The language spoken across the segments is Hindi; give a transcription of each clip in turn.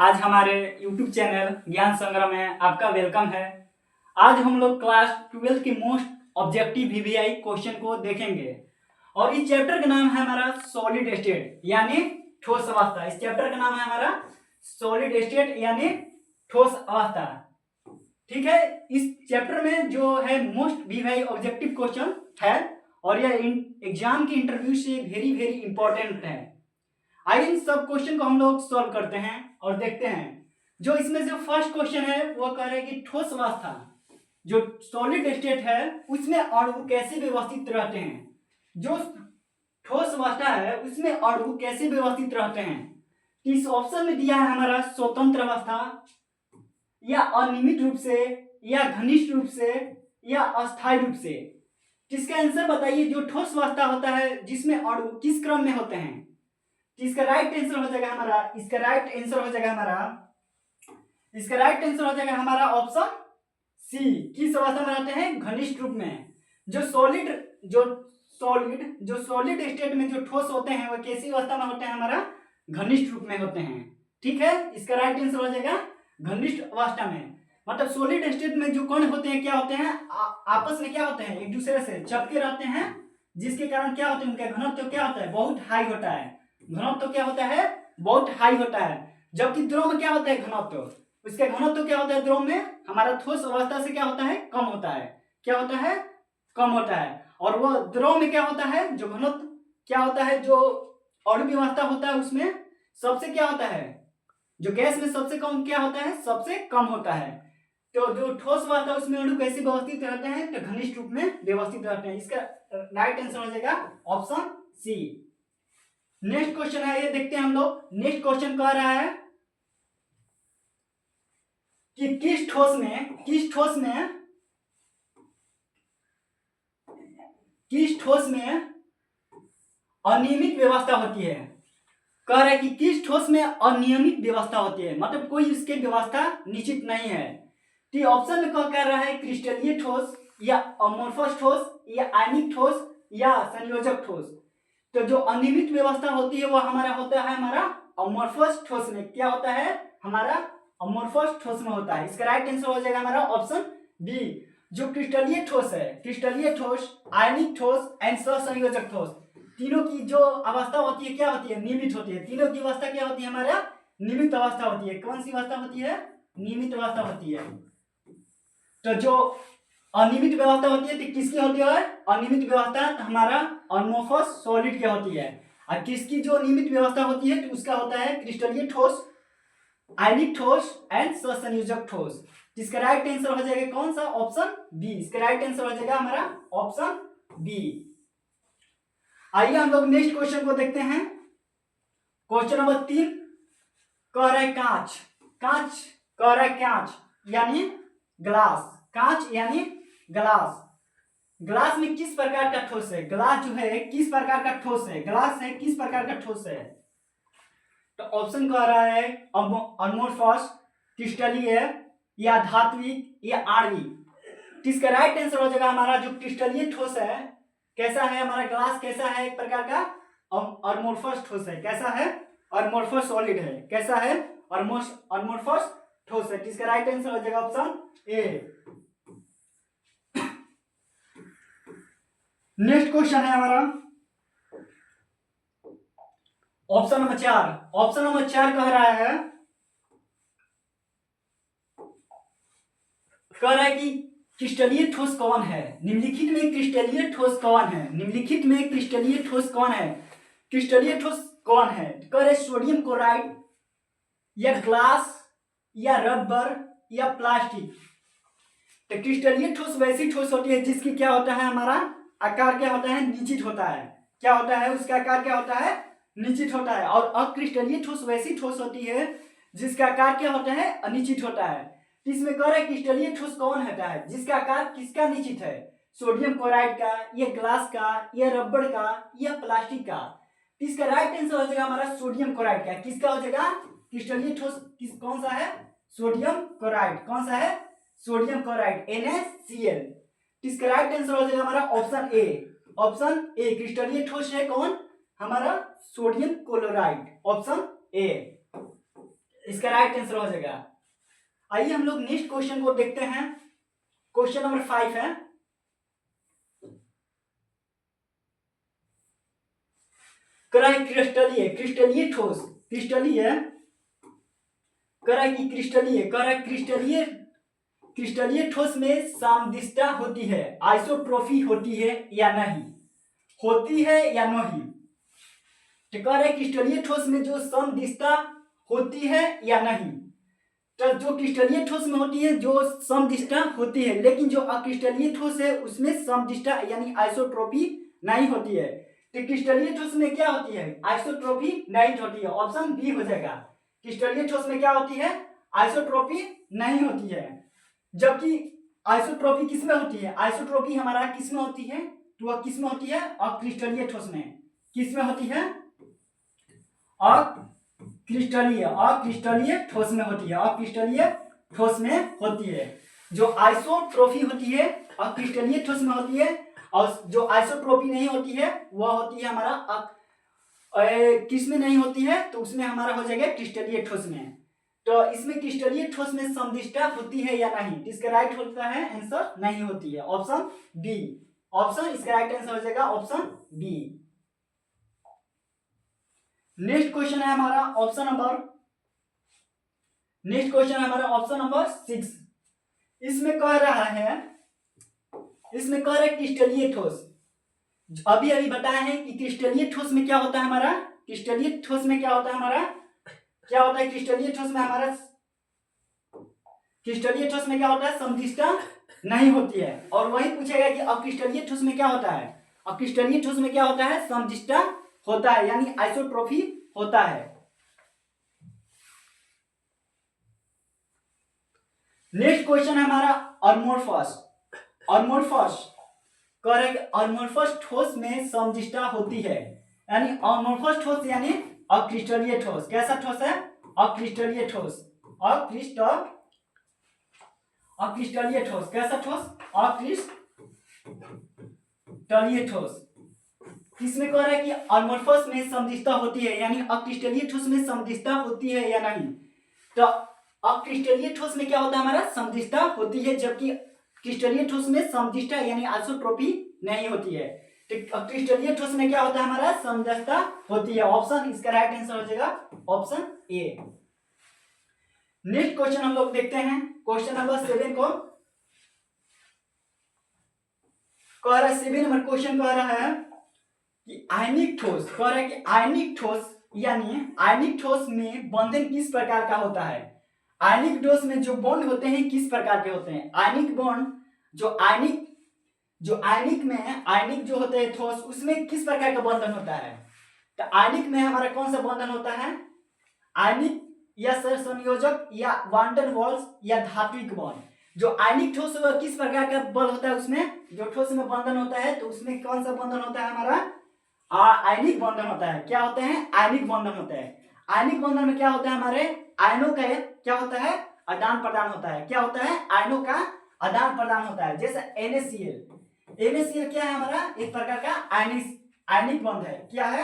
आज हमारे YouTube चैनल ज्ञान संग्रह में आपका वेलकम है। आज हम लोग क्लास 12 के मोस्ट ऑब्जेक्टिव VVI क्वेश्चन को देखेंगे और इस चैप्टर का नाम है हमारा सॉलिड स्टेट यानी ठोस अवस्था। इस चैप्टर का नाम है हमारा सॉलिड स्टेट यानी ठोस अवस्था। ठीक है, इस चैप्टर में जो है मोस्ट VVI ऑब्जेक्टिव क्वेश्चन है और यह एग्जाम के इंटरव्यू से वेरी इंपॉर्टेंट है। आइए इन सब क्वेश्चन को हम लोग सॉल्व करते हैं और देखते हैं। जो इसमें से फर्स्ट क्वेश्चन है वो कह रहे हैं कि ठोस अवस्था जो सॉलिड स्टेट है उसमें अणु कैसे व्यवस्थित रहते हैं। जो ठोस अवस्था है उसमें अणु कैसे व्यवस्थित रहते हैं। इस ऑप्शन में दिया है हमारा स्वतंत्र अवस्था या अनियमित रूप से या घनिष्ठ रूप से या अस्थायी रूप से। इसका आंसर बताइए। जो ठोस अवस्था होता है जिसमें अणु किस क्रम में होते हैं। इसका राइट आंसर हो जाएगा हमारा इसका राइट आंसर हो जाएगा हमारा ऑप्शन सी। किस अवस्था में रहते हैं? घनिष्ठ रूप में। जो सॉलिड स्टेट में जो ठोस होते हैं वो कैसी अवस्था में होते हैं? हमारा घनिष्ठ रूप में होते हैं। ठीक है, इसका राइट आंसर हो जाएगा घनिष्ठ अवस्था में। मतलब सॉलिड स्टेट में जो कण होते हैं क्या होते हैं? आपस में क्या होते हैं? एक दूसरे से चिपके रहते हैं, जिसके कारण क्या होते हैं? उनका घनत्व क्या होता है? बहुत हाई होता है। घनत्व क्या होता है? बहुत हाई होता है। जबकि द्रव में क्या होता है? घनत्व, उसका घनत्व क्या होता है? द्रव में हमारा ठोस अवस्था से क्या होता है? कम होता है। क्या होता है? कम होता है। और वो द्रव में क्या होता है? जो घनत्व क्या होता है? जो अणु अवस्था होता है उसमें सबसे क्या होता है? जो गैस में सबसे कम क्या होता है? सबसे कम होता है। तो जो ठोस अवस्था है उसमें अणु कैसे व्यवस्थित रहते हैं? तो घनिष्ठ रूप में व्यवस्थित रहते हैं। इसका राइट आंसर हो जाएगा ऑप्शन सी। नेक्स्ट क्वेश्चन है, ये देखते हैं हम लोग। नेक्स्ट क्वेश्चन कह रहा है कि किस ठोस में अनियमित व्यवस्था होती है। कह रहा है कि किस ठोस में अनियमित व्यवस्था होती है, मतलब कोई इसकी व्यवस्था निश्चित नहीं है। तो ऑप्शन में कह रहा है क्रिस्टलीय ठोस या अमोर्फस ठोस या आयनिक ठोस या संयोजक ठोस। तो जो अनियमित व्यवस्था होती है वो हमारा होता है हमारा अमोर्फस ठोस में। क्या होता है? हमारा अमोर्फस ठोस में होता है। इसका राइट आंसर हो जाएगा हमारा ऑप्शन बी। जो क्रिस्टलीय ठोस है, क्रिस्टलीय ठोस, आयनिक ठोस एंड सहसंयोजक ठोस, तीनों की जो अवस्था होती है क्या होती है? नियमित होती है। तीनों की अवस्था क्या होती है? हमारा नियमित अवस्था होती है। कौन सी अवस्था होती है? नियमित अवस्था होती है। तो जो अनियमित व्यवस्था होती है तो किसकी होती है? अनियमित व्यवस्था हमारा अमोर्फस सॉलिड की होती है। और किसकी जो नियमित व्यवस्था होती है तो उसका होता है क्रिस्टलीय ठोस, आयनिक ठोस एंड सहसंयोजक ठोस। जिसका राइट आंसर हो जाएगा कौन सा? Option B. इसका राइट आंसर हो जाएगा हमारा ऑप्शन बी। आइए हम लोग नेक्स्ट क्वेश्चन को देखते हैं। क्वेश्चन नंबर 3 कह रहा है कांच यानी ग्लास। कांच यानी ग्लास। ग्लास में किस प्रकार का ठोस है? ग्लास जो है किस प्रकार का ठोस है? ग्लास है किस प्रकार का ठोस है? तो ऑप्शन कह रहा है अमोर्फस, क्रिस्टलीय या धात्विक या आणविक। इसका राइट आंसर हो जाएगा हमारा जो क्रिस्टलीय ठोस है। कैसा है हमारा ग्लास? कैसा है? एक प्रकार का अमोर्फस ठोस है। कैसा है? अमोर्फस सॉलिड है। कैसा है? अमोर्फस ठोस है। इसका राइट आंसर हो जाएगा ऑप्शन ए। नेक्स्ट क्वेश्चन है हमारा ऑप्शन नंबर 4 कह रहा है कि क्रिस्टलीय ठोस कौन है? निम्नलिखित में क्रिस्टलीय ठोस कौन है? कह रहे सोडियम क्लोराइड या ग्लास या रबर या प्लास्टिक। तो क्रिस्टलीय ठोस वैसी ठोस होती है जिसकी क्या होता है? हमारा आकार क्या होता है? निश्चित होता है। क्या होता है? उसका आकार क्या होता है? निश्चित होता है। और अक्रिस्टलीय ठोस वैसी ठोस होती है जिसका आकार क्या होता है? अनिश्चित होता है। इसमें कह रहे क्रिस्टलीय ठोस कौन होता है जिसका आकार किसका निश्चित है? सोडियम क्लोराइड का या ग्लास का या रबड़ का या प्लास्टिक का। इसका राइट आंसर हो जाएगा हमारा सोडियम क्लोराइड का। किसका हो जाएगा? क्रिस्टलीय ठोस कौन सा है? Sodium chloride. कौन सा है? Sodium chloride NaCl। इसका राइट आंसर हो जाएगा हमारा ऑप्शन ए। क्रिस्टलीय ठोस है कौन? हमारा सोडियम क्लोराइड। Option A. इसका राइट आंसर हो जाएगा। आइए हम लोग नेक्स्ट क्वेश्चन को देखते हैं। क्वेश्चन नंबर 5 है, क्रिस्टलीय क्रिस्टलीय ठोस, क्रिस्टलीय क्रिस्टलीय क्रिस्टलीय ठोस में समदिष्टता होती है, आइसोट्रोफी होती है या नहीं, होती है या नहीं। तो कह रहे क्रिस्टलीय ठोस में जो समदिष्टता होती है या नहीं। तो जो क्रिस्टलीय ठोस में होती है जो समदिष्टता होती है, लेकिन जो अक्रिस्टलीय ठोस है उसमें समदिष्टता यानी आइसोट्रोपी नहीं होती है। तो क्रिस्टलीय ठोस में क्या होती है, आइसोट्रोपी नहीं होती है। ऑप्शन बी हो जाएगा। क्रिस्टलीय ठोस में क्या होती है, आइसोट्रोपी नहीं होती है। जबकि आइसोट्रोपी किसमें होती है, आइसोट्रोपी हमारा किसमें होती है, तो वह किसमें होती है, अक्रिस्टलीय ठोस में। किसमें होती है, अक्रिस्टलीय ठोस में होती है, अक्रिस्टलीय ठोस में होती है। जो आइसोट्रोफी होती है अक्रिस्टलीय ठोस में होती है, और जो आइसोट्रोपी नहीं होती है वह होती है हमारा किस में नहीं होती है, तो उसमें हमारा हो जाएगा क्रिस्टलीय ठोस में। तो इसमें क्रिस्टलीय ठोस में समदिष्टता होती है या नहीं, इसका राइट होता है आंसर नहीं होती है, ऑप्शन बी। ऑप्शन इसका राइट आंसर हो जाएगा ऑप्शन बी। नेक्स्ट क्वेश्चन है हमारा ऑप्शन नंबर 6। इसमें कह रहा है क्रिस्टलीय ठोस। अभी बताया है कि क्रिस्टलीय ठोस में क्या होता है हमारा, क्रिस्टलीय ठोस में क्या होता है हमारा, क्या होता है क्रिस्टलीय ठोस में हमारा, क्रिस्टलीय ठोस में क्या होता है, समदिष्टता नहीं होती है। और वही पूछेगा कि अक्रिस्टलीय ठोस में क्या होता है, अक्रिस्टलीय ठोस में क्या होता है, समदिष्टता होता है यानी आइसोट्रोफी होता है। नेक्स्ट क्वेश्चन है हमारा अमोर्फस। कह रहे कि अमोर्फस ठोस में समदिष्टता होती है, यानी अमोर्फस ठोस यानी अक्रिस्टलीय ठोस। कैसा ठोस है, अक्रिस्टलीय ठोस, अक्रिस्टलीय ठोस। कैसा ठोस, अक्रिस्टलीय ठोस। किसमें कह रहा है कि अमोर्फस में समदिष्टता होती है, यानी अक्रिस्टलीय ठोस में समदिष्टता होती है या नहीं। तो अक्रिस्टलीय ठोस में क्या होता है हमारा, समदिष्टता होती है, जबकि क्रिस्टलीय ठोस में समदिष्टता यानी आइसोट्रोपी नहीं होती है। तो क्रिस्टलीय ठोस में क्या होता है हमारा, समदिष्टता होती है। ऑप्शन इसका राइट आंसर हो जाएगा ऑप्शन ए। नेक्स्ट क्वेश्चन हम लोग देखते हैं, क्वेश्चन नंबर 7 को। कह रहा है 7 नंबर क्वेश्चन कह रहा है कि आयनिक ठोस, कह रहा है कि आयनिक ठोस यानी आयनिक ठोस में बंधन किस प्रकार का होता है। आयनिक ठोस में जो बॉन्ड होते हैं किस प्रकार के होते हैं। आयनिक बॉन्ड जो आयनिक में आयनिक जो होते हैं ठोस, उसमें किस प्रकार का बंधन होता है। तो आयनिक में हमारा कौन सा बंधन होता है, आयनिक या सहसंयोजक या वांडर वॉल्स या धात्विक बॉन्ड। जो आयनिक ठोस किस प्रकार का बल होता है, उसमें जो ठोस में बंधन होता है, तो उसमें कौन सा बंधन होता है हमारा, आयनिक बंधन होता है। क्या होता है, आयनिक बंधन होता है। आयनिक बंधन में क्या होता है, हमारे आयनों का क्या होता है, आदान प्रदान होता है। क्या होता है, आयनों का आदान प्रदान होता है। जैसे NaCl क्या है हमारा, एक प्रकार का आयनिक बॉन्ड है। क्या है,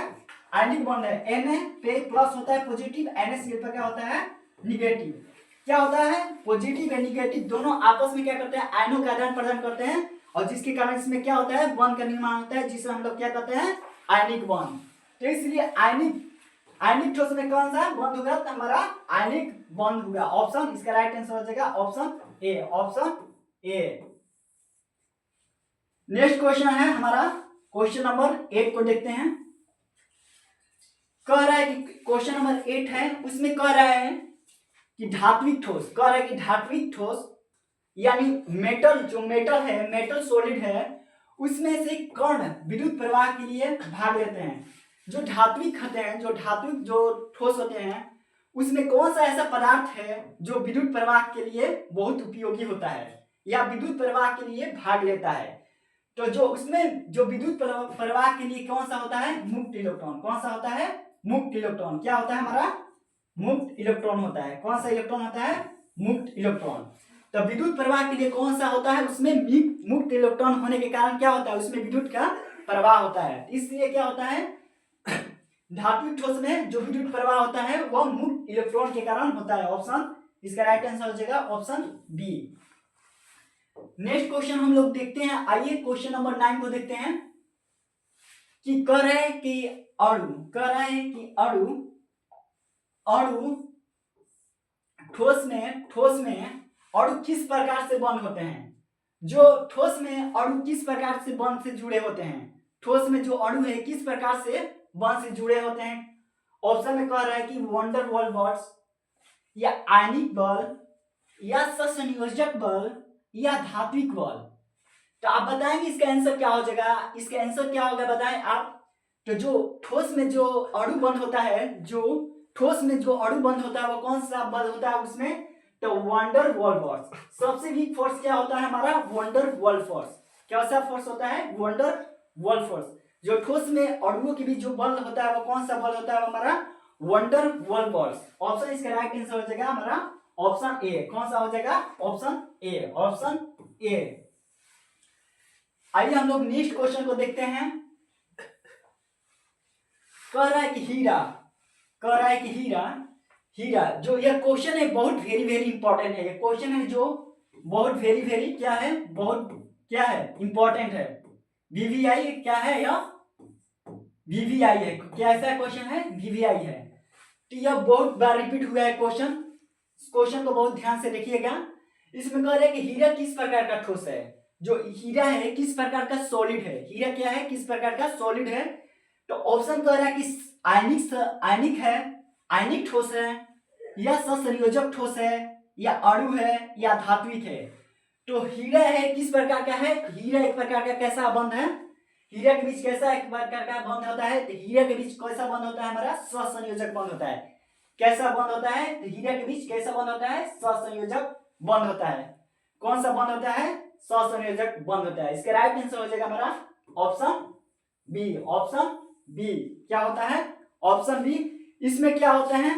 आयनिक बॉन्ड है। Na पे प्लस होता है पॉजिटिव, NaCl पे क्या होता है, निगेटिव। क्या होता है, पॉजिटिव और निगेटिव दोनों आपस में क्या करते हैं, आयनों का आदान प्रदान करते हैं, और जिसके कारण इसमें क्या होता है, बॉन्ड का निर्माण होता है, जिसे हम लोग क्या कहते हैं, आयनिक बॉन्ड। तो इसलिए आयनिक ठोस में कौन सा बॉन्ड होगा, तो हमारा आयनिक बॉन्ड होगा। ऑप्शन इसका राइट आंसर हो जाएगा option A, option A. Next question है हमारा क्वेश्चन नंबर 8 को देखते हैं। कह रहा है कि क्वेश्चन नंबर 8 है, उसमें कह रहा है कि धात्विक ठोस, कह रहा है कि धात्विक ठोस यानी मेटल, जो मेटल है, मेटल सॉलिड है, उसमें से कण विद्युत प्रवाह के लिए भाग लेते हैं। जो धात्विक होते हैं, जो ठोस होते हैं, उसमें कौन सा ऐसा पदार्थ है जो विद्युत प्रवाह के लिए बहुत उपयोगी होता है या विद्युत प्रवाह के लिए भाग लेता है। तो जो उसमें जो विद्युत प्रवाह के लिए कौन सा होता है, मुक्त इलेक्ट्रॉन। कौन सा होता है, मुक्त इलेक्ट्रॉन। क्या होता है हमारा, मुक्त इलेक्ट्रॉन होता है। कौन सा इलेक्ट्रॉन होता है, मुक्त इलेक्ट्रॉन। तो विद्युत प्रवाह के लिए कौन सा होता है, उसमें मुक्त इलेक्ट्रॉन होने के कारण क्या होता है, उसमें विद्युत का प्रवाह होता है। इसलिए क्या होता है, धात्विक ठोस में जो विद्युत प्रवाह होता है वह मुक्त इलेक्ट्रॉन के कारण होता है। ऑप्शन, इसका राइट आंसर हो जाएगा ऑप्शन बी। नेक्स्ट क्वेश्चन हम लोग देखते हैं। आइए क्वेश्चन नंबर 9 को देखते हैं कि कह रहे हैं कि अणु ठोस में अणु किस प्रकार से बंद होते हैं। जो ठोस में अणु किस प्रकार से बंद से जुड़े होते हैं, ठोस में जो अणु है किस प्रकार से बंद से जुड़े होते हैं। ऑप्शन में कह रहा है कि वंडर वॉल बॉल्स, या आयनिक बल, या सहसंयोजक बल, या धात्विक बल। तो आप बताएंगे इसका आंसर क्या हो जाएगा। इसका आंसर क्या होगा बताएं आप। तो जो ठोस में जो अणु बंद होता है, वो कौन सा बल होता है उसमें, तो वंडर वॉल फोर्स। सबसे वीक फोर्स क्या होता है हमारा, वंडर वॉल फोर्स। कैसा फोर्स होता है, वंडर वॉल फोर्स। जो ठोस में अणुओं के बीच जो बल होता है वो कौन सा बल होता है हमारा, वंडर वॉल फोर्स। ऑप्शन, इसका राइट आंसर हो जाएगा हमारा ऑप्शन ए। कौन सा हो जाएगा, ऑप्शन ए, ऑप्शन ए। आइए हम लोग नेक्स्ट क्वेश्चन को देखते हैं। कह रहा है कि हीरा जो यह क्वेश्चन है बहुत वेरी वेरी इंपॉर्टेंट है। ये क्वेश्चन है जो बहुत वेरी वेरी क्या है, इंपॉर्टेंट है। वीवीआई क्या है, यह वीवीआई है। कैसा क्वेश्चन है, वीवीआई है। तो यह बहुत बार रिपीट हुआ है क्वेश्चन। इस क्वेश्चन को बहुत ध्यान से देखिएगा। इसमें कह रहे हैं कि हीरा किस प्रकार का ठोस है। जो हीरा है किस प्रकार का सॉलिड है, हीरा क्या है, किस प्रकार का सॉलिड है। तो ऑप्शन कह रहा है कि आयनिक है, आयनिक ठोस है, या सहसंयोजक ठोस है, या अणु है, या धात्विक है। तो हीरा है किस प्रकार का है, हीरा एक प्रकार का कैसा बंध है, हीरा के बीच कैसा एक प्रकार का बंध होता है। तो हीरा के बीच कैसा बंध होता है हमारा, सहसंयोजक बंध होता है। कैसा बंध होता है, तो हीरा के बीच कैसा बंध होता है, सहसंयोजक बंध होता है। कौन सा बंध होता है, सहसंयोजक बंध होता है। इसका राइट आंसर हो जाएगा हमारा ऑप्शन बी, ऑप्शन बी। क्या होता है, ऑप्शन बी। इसमें क्या होता है,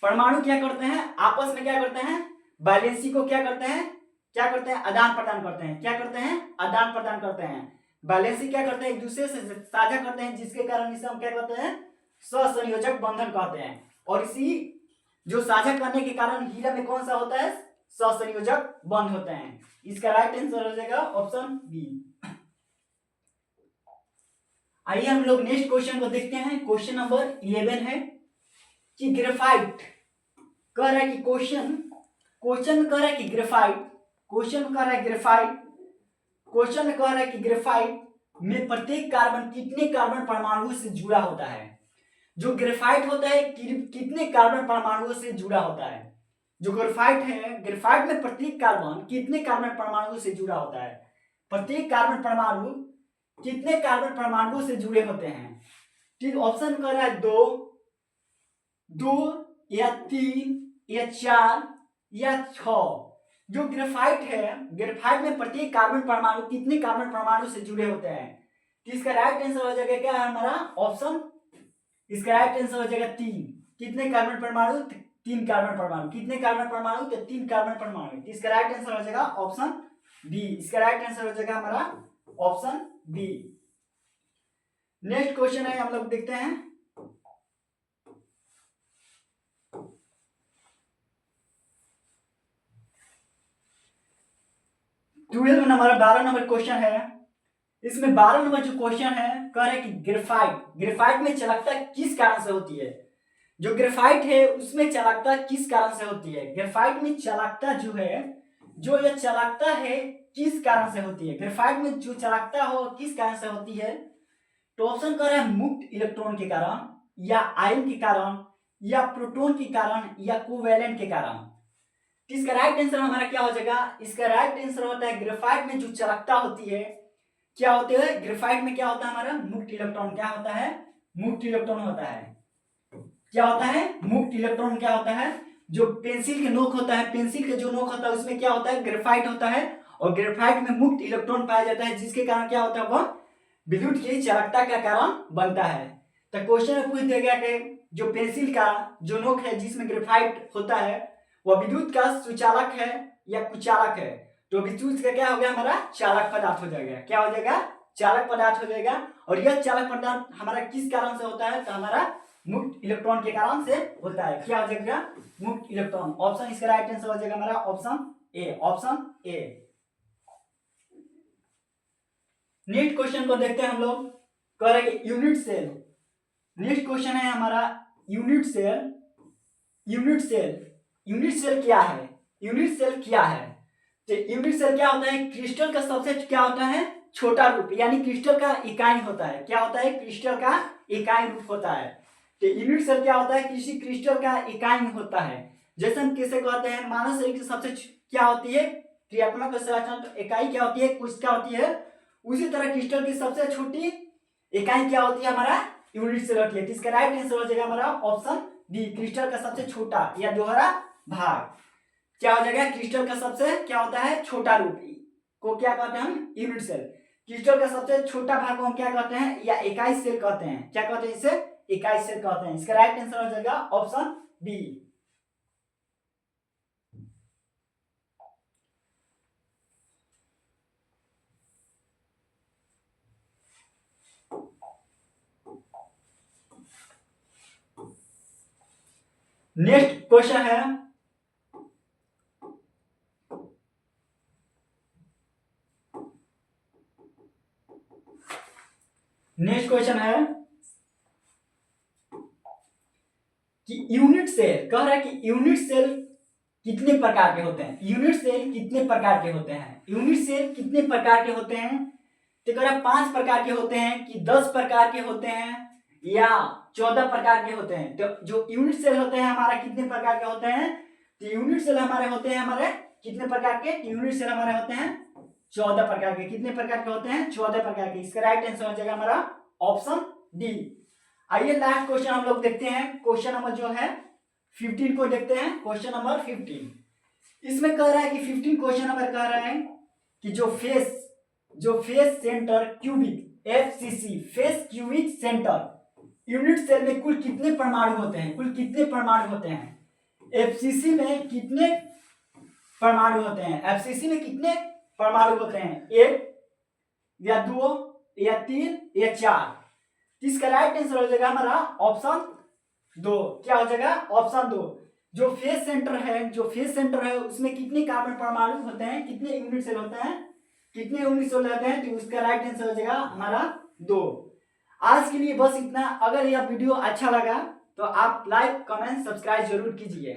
परमाणु क्या करते हैं, आपस में क्या करते हैं, वैलेंसी को क्या करते हैं, आदान प्रदान करते हैं। क्या करते हैं, आदान प्रदान करते हैं। वैलेंसी क्या करते हैं, एक दूसरे से साझा करते हैं, जिसके कारण इसे हम क्या कहते हैं, सहसंयोजक बंधन कहते हैं। और इसी जो साझा करने के कारण हीरा में कौन सा होता है, सहसंयोजक बंध होते हैं। इसका राइट आंसर हो जाएगा ऑप्शन बी। आइए हम लोग नेक्स्ट क्वेश्चन को देखते हैं। क्वेश्चन नंबर 11 है कि ग्रेफाइट कह रहा है कि क्वेश्चन कह रहा है कि ग्रेफाइट में प्रत्येक कार्बन कितने कार्बन परमाणुओं से जुड़ा होता है। जो ग्रेफाइट होता है कितने कार्बन परमाणुओं से जुड़ा होता है। जो ग्रेफाइट है, ग्रेफाइट में प्रत्येक कार्बन कितने कार्बन परमाणुओं से जुड़ा होता है। प्रत्येक कार्बन परमाणु कितने कार्बन परमाणुओं से जुड़े होते हैं। ठीक, ऑप्शन कर रहा है 2 या 3 या 4 या 6। जो ग्रेफाइट है, ग्रेफाइट में प्रत्येक कार्बन परमाणु कितने कार्बन परमाणु से जुड़े होते हैं। तो इसका राइट आंसर हो जाएगा क्या है हमारा ऑप्शन, इसका राइट आंसर हो जाएगा 3। कितने कार्बन परमाणु, 3 कार्बन परमाणु। कितने कार्बन परमाणु, तो 3 कार्बन परमाणु। इसका राइट आंसर हो जाएगा ऑप्शन बी। इसका राइट आंसर हो जाएगा हमारा ऑप्शन बी। नेक्स्ट क्वेश्चन है, हम लोग देखते हैं। 12 नंबर क्वेश्चन है। इसमें 12 नंबर जो क्वेश्चन है कह रहे कि ग्रेफाइट में चालकता किस कारण से होती है। जो ग्रेफाइट है उसमें चालकता किस कारण से होती है। ग्रेफाइट में चालकता जो है, जो यह चालकता है किस कारण से होती है। ग्रेफाइट में जो चालकता हो किस कारण से होती है। तो ऑप्शन कह रहा है मुक्त इलेक्ट्रॉन के कारण, या आयन के कारण, या प्रोटॉन के कारण, या कोवैलेंट के कारण। इसका राइट आंसर हमारा क्या हो जाएगा, इसका राइट आंसर होता है ग्रेफाइट में जो चालकता होती है, क्या होती है, ग्रेफाइट में क्या होता है हमारा मुक्त इलेक्ट्रॉन। क्या होता है, मुक्त इलेक्ट्रॉन होता है। क्या होता है, मुक्त इलेक्ट्रॉन। क्या होता है, जो पेंसिल के नोक होता है, पेंसिल के जो नोक होता है उसमें क्या होता है, ग्रेफाइट होता है। और ग्रेफाइट में मुक्त इलेक्ट्रॉन पाया जाता है, जिसके कारण क्या होता है, वह विद्युत की चालकता का कारण बनता है। तो क्वेश्चन में पूछ दिया गया कि जो पेंसिल का जो नोक है जिसमें ग्रेफाइट होता है वह विद्युत का सुचालक है या कुचालक है। तो विद्युत का क्या हो गया हमारा, चालक पदार्थ हो जाएगा। क्या हो जाएगा, चालक पदार्थ हो जाएगा। और यह चालक पदार्थ हमारा किस कारण से होता है, तो हमारा मुक्त इलेक्ट्रॉन के कारण से होता है। क्या हो जाएगा, मुक्त इलेक्ट्रॉन। ऑप्शन इसका राइट आंसर हो जाएगा हमारा option A, option A. Next question को देखते हैं हम लोग, कह रहे हैं कि यूनिट सेल। नेक्स्ट क्वेश्चन है हमारा unit cell. Unit cell, unit cell क्या है, यूनिट सेल क्या है। तो यूनिट सेल क्या होता है, क्रिस्टल का सबसे क्या होता है, छोटा रूप, यानी क्रिस्टल का इकाई होता है। क्या होता है, क्रिस्टल का इकाई रूप होता है। तो यूनिट सेल क्या होता है, किसी क्रिस्टल का इकाई होता है। जैसे हम किसे कहते हैं, मानव शरीर की सबसे क्या होती है, क्रियात्मक संरचना इकाई क्या होती है, कुछ क्या होती है। उसी तरह क्रिस्टल की सबसे छोटी इकाई क्या होती है, हमारा यूनिट सेल होती है। इसका राइट आंसर हो जाएगा हमारा ऑप्शन डी, क्रिस्टल का सबसे छोटा या दोहरा भाग। क्या हो जाएगा, क्रिस्टल का सबसे क्या होता है, छोटा रूप को क्या कहते हैं हम, यूनिट सेल। क्रिस्टल का सबसे छोटा भाग को हम क्या कहते हैं, या इकाई सेल कहते हैं। क्या कहते हैं, इसे इकाई सेल कहते हैं। इसका राइट आंसर हो जाएगा ऑप्शन बी। नेक्स्ट क्वेश्चन है, नेक्स्ट क्वेश्चन है कि यूनिट सेल, कह रहा है कि यूनिट सेल कितने प्रकार के होते हैं। यूनिट सेल कितने प्रकार के होते हैं, यूनिट सेल कितने प्रकार के होते हैं। तो कह रहा है 5 प्रकार के होते हैं, कि 10 प्रकार के होते हैं, या 14 प्रकार के होते हैं। तो जो यूनिट सेल होते हैं हमारा कितने प्रकार के होते हैं, तो यूनिट सेल हमारे होते हैं हमारे कितने प्रकार के, यूनिट सेल हमारे होते हैं 14 प्रकार के। कितने प्रकार के होते हैं, 14 प्रकार के। इसका राइट आंसर हो जाएगा हमारा ऑप्शन डी। आइए लास्ट क्वेश्चन हम लोग देखते हैं, क्वेश्चन नंबर जो है 15 को देखते हैं। क्वेश्चन नंबर 15, इसमें कह रहा है कि 15 क्वेश्चन नंबर कह रहा है कि जो face centre cubic, FCC face cubic centre unit cell में कुल कितने परमाणु होते हैं, कुल कितने परमाणु होते हैं। एफसीसी में कितने परमाणु होते हैं, एफसीसी में कितने परमाणु होते हैं, 1 या 2 या 3 या 4। इसका राइट आंसर हो जाएगा हमारा ऑप्शन 2। क्या हो जाएगा, ऑप्शन 2। जो फेस सेंटर है उसमें कितने कार्बन परमाणु होते हैं, कितने यूनिट सेल होते हैं, कितने यूनिट सेल होते हैं, तो उसका राइट आंसर हो जाएगा हमारा 2। आज के लिए बस इतना। अगर यह वीडियो अच्छा लगा तो आप लाइक, कमेंट, सब्सक्राइब जरूर कीजिए।